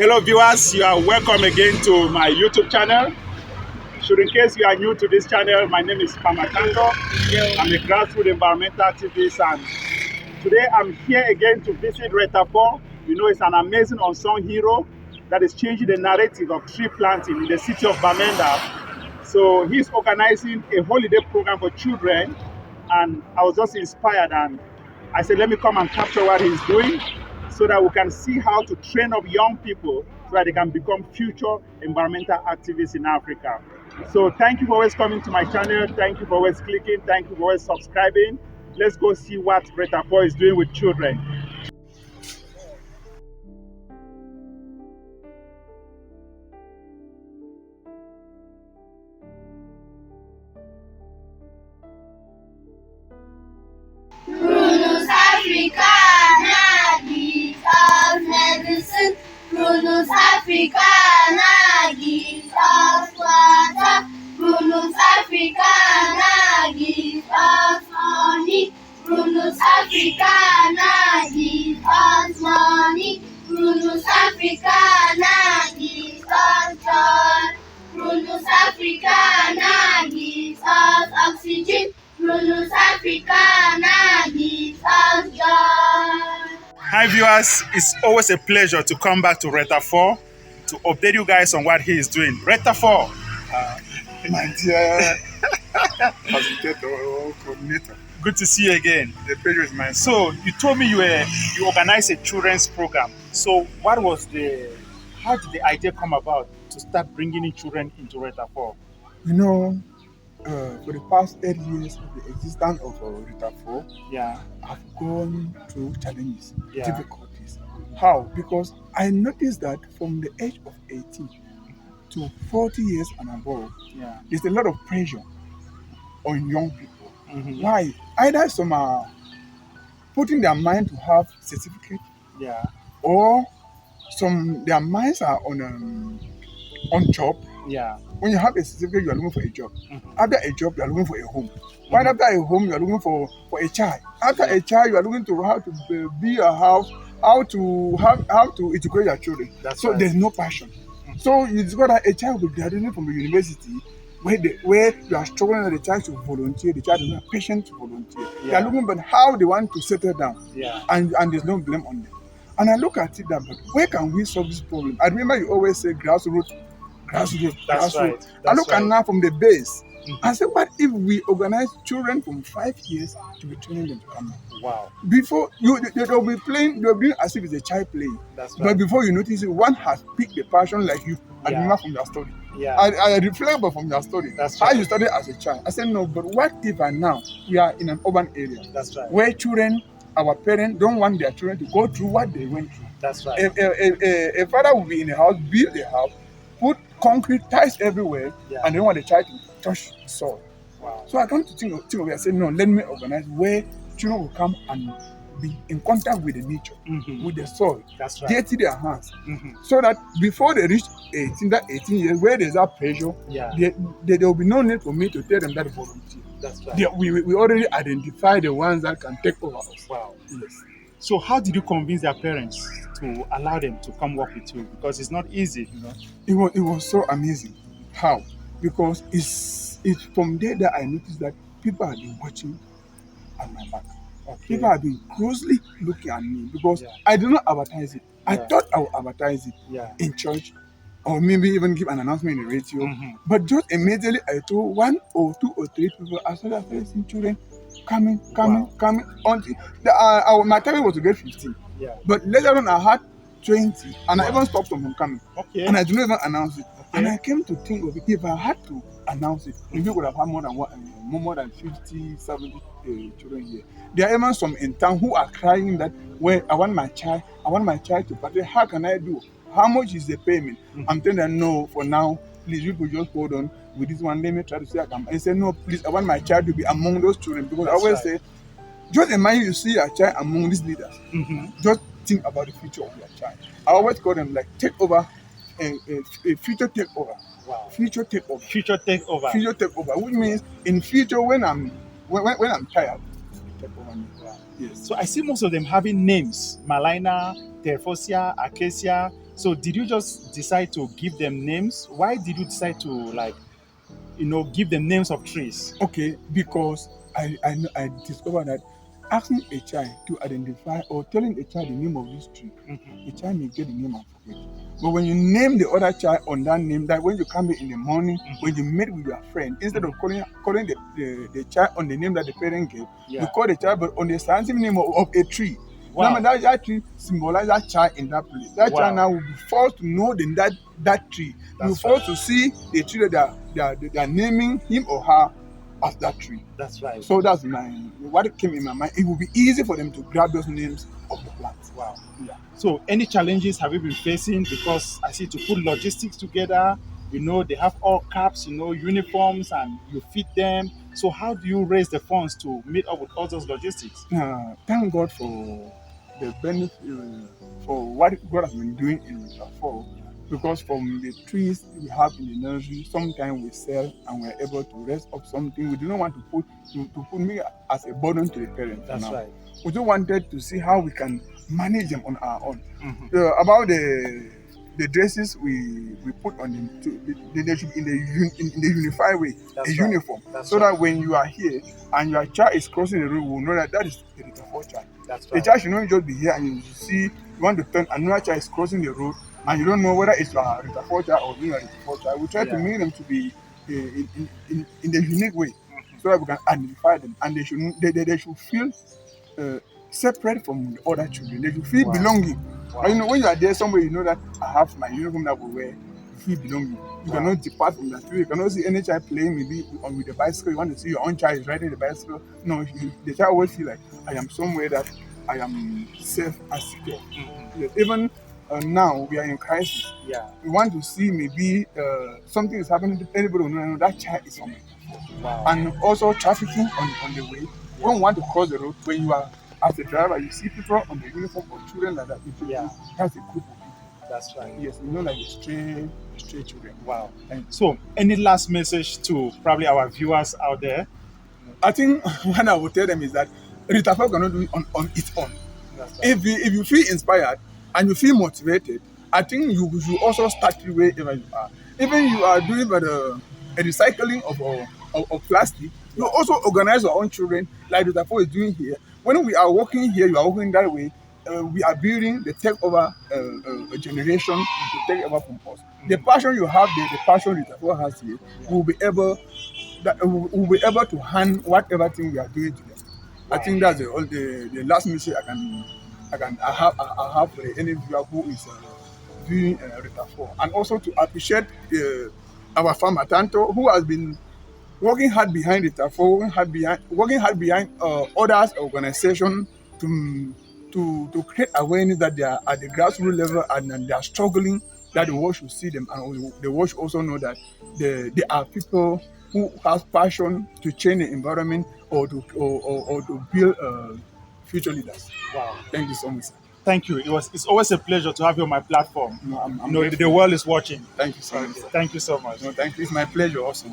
Hello viewers, you are welcome again to my YouTube channel. In case you are new to this channel, my name is Pamatando. I'm a grassroots environmental activist, and today I'm here again to visit ReTaFo. You know, it's an amazing unsung hero that is changing the narrative of tree planting in the city of Bamenda. So he's organizing a holiday program for children, and I was just inspired, and I said, let me come and capture what he's doing so that we can see how to train up young people so that they can become future environmental activists in Africa. So thank you for always coming to my channel. Thank you for always clicking. Thank you for always subscribing. Let's go see what ReTaFo is doing with children. Prunus africana, gift of medicine. Prunus africana, gift of water. Prunus africana, gift of honey. Prunus africana, gift of money. Prunus africana, gift of joy. Prunus africana, gift of oxygen. Prunus africana, gift of joy. Hi viewers, it's always a pleasure to come back to ReTaFo to update you guys on what he is doing. ReTaFo, My dear facilitator, coordinator, good to see you again. the pleasure is mine. So you told me you organized a children's program. So how did the idea come about to start bringing in children into ReTaFo? You know, for the past 8 years of the existence of ReTaFo, Yeah, I've gone through challenges, Yeah. difficulties. How? Because I noticed that from the age of 18 to 40 years and above, yeah. there's a lot of pressure on young people. Mhm. Why? Either some are putting their mind to have certificate, Yeah, or their minds are on job. yeah. When you have a certificate, you are looking for a job. Mhm. After a job, you are looking for a home. Right after a home, you are looking for a child. After a child, you are looking to how to build a house, how to educate your children. That's so right. there's no passion. So you discover that a child will be graduating from the university where you are struggling that the child should volunteer, the child is not patient to volunteer. They Yeah. are looking at how they want to settle down, Yeah. and there's no blame on them. And I look at it that, but where can we solve this problem? I remember you always say grassroots. That's Grassroots. right. I That's look at right. now from the base. Mhm. I said, what if we organize children from 5 years to be training them to come out? Wow. Before they'll be playing, they'll be as if it's a child playing. That's But right. before you notice it, one has picked the passion like you. I Yeah. remember from your story. Yeah. I reflect from your story. That's How right. you started as a child. I said, no, but what if now we are in an urban area That's right. where our parents don't want their children to go through what they went through. That's right. A father will be in a house, build a house, put concrete tiles everywhere, Yeah. and then want the child to touch soil. Wow. So I come to think of it. I said, no, let me organize where children will come and be in contact with the nature, Mhm. with the soil, That's right. dirty their hands, Mhm. so that before they reach 18 years, where there's that pressure, Yeah. there will be no need for me to tell them that volunteer. That's right. We already identify the ones that can take over us. Wow. Yes. So how did you convince their parents to allow them to come work with you? Because it's not easy, you know. It was so amazing. How? Because it's from there that I noticed that people have been watching at my back. Okay. People have been closely looking at me because Yeah. I did not advertise it. I Yeah. thought I would advertise it Yeah. in church, or maybe even give an announcement in the radio. Mhm. But just immediately I told 1 or 2 or 3 people, I started seeing children coming. Until my target was to get 15. Yeah. But later on I had 20, and I Wow. even stopped them from coming. Okay. And I did not even announce it. Okay. And I came to think of it, if I had to announce it, maybe we would have had more than 50, 70 children here. There are even some in town who are crying that, well, I want my child to participate. How can I do? How much is the payment? I'm telling them, no, for now, please, you could just hold on with this one. Let me try to see I can. I say, no, please, I want my child to be among those children, because I That's always right. say, just imagine you see your child among these leaders. Mhm. Just think about the future of your child. I always call them like take over, a future takeover. Wow. Future takeover. Future takeover. Future takeover, which means in future when I'm tired, take over me. Wow. Yes. So I see most of them having names: Malina, Terfosia, Acacia. So did you just decide to give them names? Why did you decide to give them names of trees? Okay, because I discovered that asking a child to identify or telling a child the name of this tree, the child may get the name and forget. But when you name the other child on that name, that when you come in the morning, when you meet with your friend, instead of calling the child on the name that the parent gave, you call the child but on the scientific name of a tree. Wow. Now that tree symbolizes that child in that place. That child now will be forced to know that tree. You're forced to see the tree that they are naming him or her as that tree. That's right. So that's what came in my mind. It will be easy for them to grab those names of the plants. Wow. Yeah. So any challenges have you been facing? Because I see to put logistics together, they have all caps, uniforms, and you feed them. So how do you raise the funds to meet up with all those logistics? Thank God for the benefit, for what God has been doing in ReTaFo, because from the trees we have in the nursery, sometimes we sell and we're able to raise up something. We do not want to put me as a burden to the parents. That's now. Right. We just wanted to see how we can manage them on our own. About the dresses we put on them, they should be in the unified way, That's a right. uniform, That's so right. that when you are here and your child is crossing the road, we will know that is the ReTaFo child. That's The right. child should not just be here and you see you want to turn another child is crossing the road and you don't know whether it's your ReTaFo child or not ReTaFo child. We try to make them to be in the unique way, so that we can identify them and they should feel separate from the other children. They should feel belonging. Wow. And when you are there somewhere, you know that I have my uniform that we wear, you feel belonging. You cannot depart from that. You cannot see any child playing maybe with the bicycle. You want to see your own child is riding the bicycle. No, the child always feel like I am somewhere that I am safe and secure. Yes, even now we are in crisis. Yeah. We want to see maybe something is happening to anybody. No, that child is somewhere. Wow. And also trafficking on the way. When you want to cross the road, when you are as a driver, you see people on the uniform or children like that. That's a group of people. That's right. Yes, like stray children. Wow. So, any last message to probably our viewers out there? I think what I would tell them is that ReTaFo cannot do it on its own. That's right. If you feel inspired and you feel motivated, I think you should also start wherever you are. Even you are doing a recycling of plastic, you also organize your own children like ReTaFo is doing here. When we are working here, you are working that way. We are building the takeover generation to take over from us. The passion you have there, the passion ReTaFo has here, we'll be able to hand whatever thing we are doing to them. I think that's the last message I have for any viewer who is doing ReTaFo, and also to appreciate our farmer Tanto, who has been working hard behind ReTaFo, working hard behind others organizations to create awareness that they are at the grassroots level and they are struggling, that the world should see them, and the world should also know that there are people who have passion to change the environment or to build future leaders. Wow. Thank you so much, sir. Thank you. It's always a pleasure to have you on my platform. I'm the world is watching. Thank you so much. Sir. Thank you so much. No, thank you. It's my pleasure also.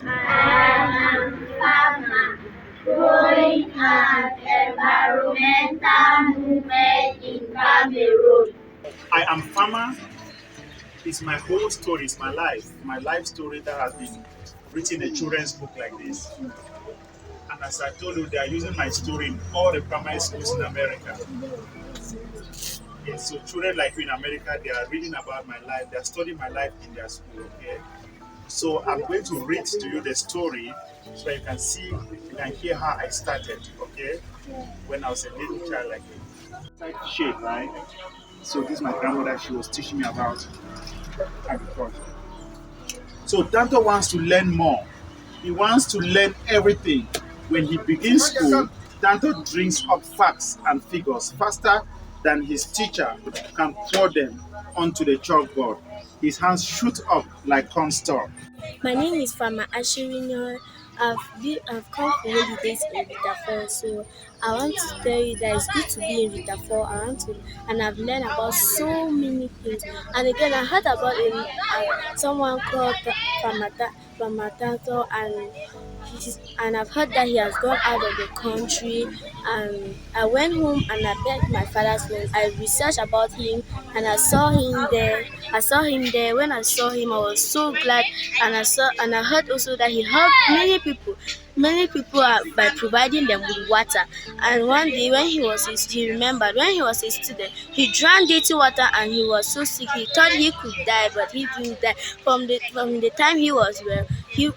I am farmer growing an environmental movement in Cameroon. I am farmer. It's my whole story. It's my life story that has been written in a children's book like this. And as I told you, they are using my story in all the primary schools in America. Yes, so children like you in America, they are reading about my life. They are studying my life in their school. Okay. So I'm going to read to you the story so that you can see, you can hear how I started. Okay. When I was a little child like this. Shade, right? So this is my grandmother. She was teaching me about agriculture. So Tanto wants to learn more. He wants to learn everything. When he begins school, Tanto drinks up facts and figures faster than his teacher can pour them onto the chalkboard. His hands shoot up like cornstalk. My name is Farmer Ashirinyol. I've come for holidays in ReTaFo, so I want to tell you that it's good to be in ReTaFo. And I've learned about so many things. And again, I heard about someone called Farmer Tanto, and and I've heard that he has gone out of the country. And I went home and I begged my father's loan. I researched about him and I saw him there. I saw him there. When I saw him, I was so glad. And I heard also that he helped many people. Many people are by providing them with water. And one day when he remembered when he was a student, he drank dirty water and he was so sick. He thought he could die, but he didn't die. From the time he was well, he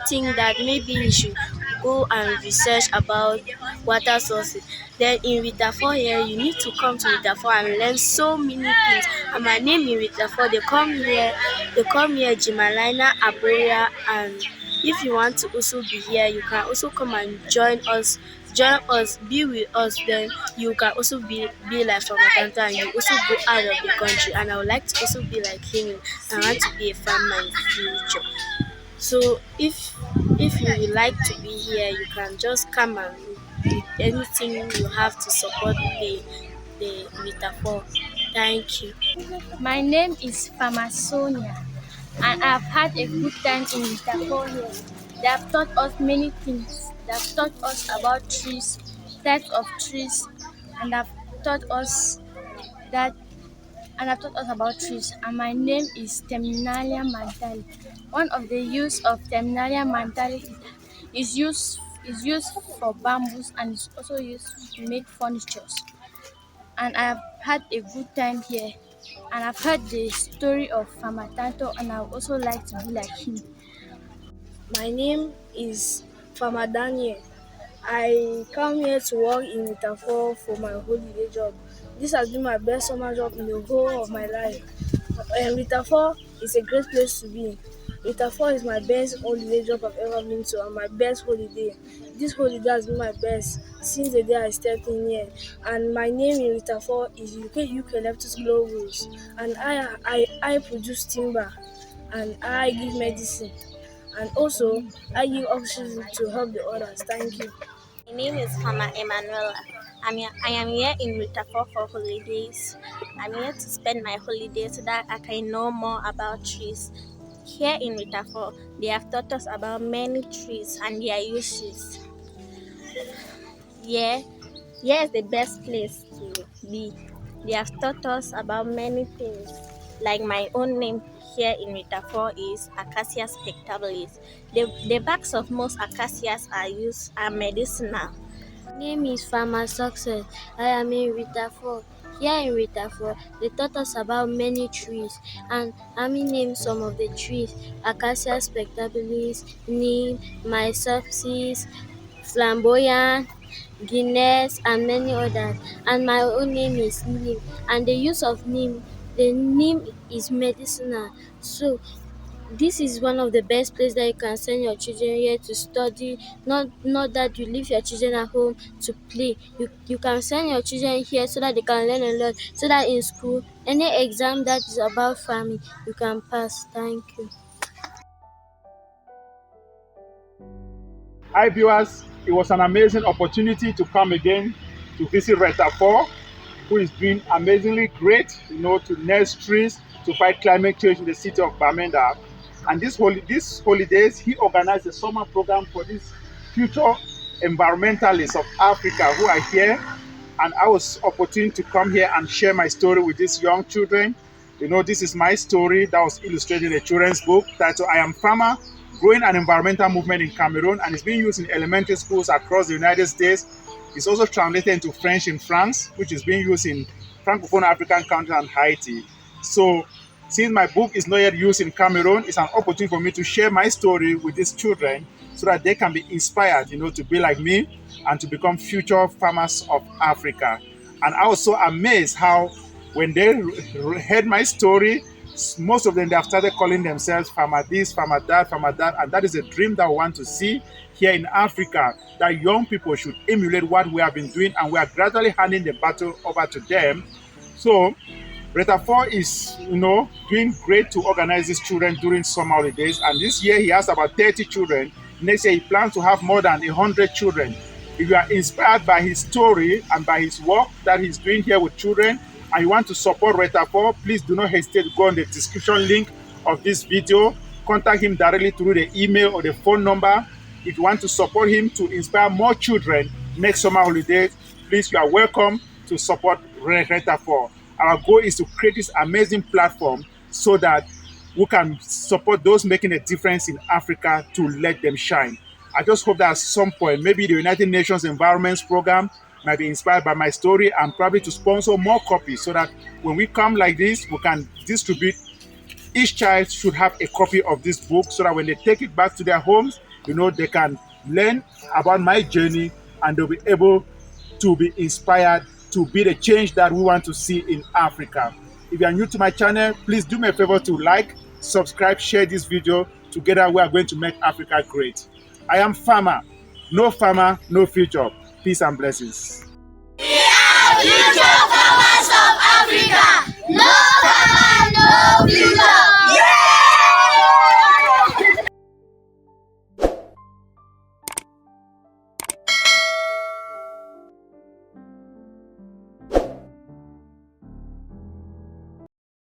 think that maybe he should go and research about water sources. Then in ReTaFo here, you need to come to ReTaFo and learn so many things. And my name in ReTaFo, they come here Jimalina Aboria. And if you want to also be here, you can also come and join us, be with us. Then you can also be like from Atanta, and you also go out of the country. And I would like to also be like him. I want to be a farmer in future. So if you would like to be here, you can just come and with anything you have to support the ReTaFo. Thank you. My name is Farmer Sonia, and I've had a good time in ReTaFo here. They have taught us many things. They have taught us about trees, types of trees, and have taught us that and have taught us about trees. And my name is Terminalia mantali. One of the use of Terminalia mantali is used for bamboos and is also used to make furnitures. And I have had a good time here. And I've heard the story of Farmer Tanto, and I would also like to be like him. My name is Farmer Daniel. I come here to work in ReTaFo for my holiday job. This has been my best summer job in the whole of my life. ReTaFo is a great place to be. ReTaFo is my best holiday job I've ever been to and my best holiday. This holiday has been my best since the day I stepped in here. And my name in ReTaFo is Eucalyptus globulus. And I produce timber and I give medicine. And also, I give oxygen to help the others. Thank you. My name is Mama Emanuela. I am here in ReTaFo for holidays. I'm here to spend my holidays so that I can know more about trees. Here in ReTaFo, they have taught us about many trees and their uses. Yeah, here is the best place to be. They have taught us about many things. Like my own name here in ReTaFo is Acacia spectabilis. The barks of most acacias are medicinal. Name is Farmer Success. I am in ReTaFo. Here in ReTaFo, they taught us about many trees, and I may name some of the trees: Acacia spectabilis, neem, mysopsis, flamboyant, Guinness, and many others. And my own name is Neem. And the use of neem, the neem is medicinal. So this is one of the best places that you can send your children here to study. Not that you leave your children at home to play. You can send your children here so that they can learn a lot. So that in school, any exam that is about farming, you can pass. Thank you. Hi viewers, it was an amazing opportunity to come again to visit ReTaFo, who is doing amazingly great, to nurse trees to fight climate change in the city of Bamenda. And these holidays, he organized a summer program for these future environmentalists of Africa who are here. And I was opportune to come here and share my story with these young children. This is my story that was illustrated in a children's book titled I Am Farmer, Growing an Environmental Movement in Cameroon, and it's being used in elementary schools across the United States. It's also translated into French in France, which is being used in Francophone African countries and Haiti. So since my book is not yet used in Cameroon, it's an opportunity for me to share my story with these children so that they can be inspired, to be like me and to become future farmers of Africa. And I was so amazed how when they heard my story, most of them, they have started calling themselves farmer this, farmer that, and that is a dream that we want to see here in Africa, that young people should emulate what we have been doing, and we are gradually handing the battle over to them. So ReTaFo is, doing great to organize these children during summer holidays, and this year he has about 30 children. Next year he plans to have more than 100 children. If you are inspired by his story and by his work that he's doing here with children, and you want to support ReTaFo, please do not hesitate to go on the description link of this video contact him directly through the email or the phone number. If you want to support him to inspire more children next summer holidays, please, you are welcome to support ReTaFo. Our goal is to create this amazing platform so that we can support those making a difference in Africa to let them shine. I just hope that at some point, maybe the United Nations Environment Program might be inspired by my story and probably to sponsor more copies so that when we come like this, we can distribute. Each child should have a copy of this book so that when they take it back to their homes, they can learn about my journey and they'll be able to be inspired to be the change that we want to see in Africa. If you are new to my channel, please do me a favor to like, subscribe, share this video. Together we are going to make Africa great. I am Farmer. No farmer, no future. Peace and blessings. We are future farmers of Africa. No farmer, no future.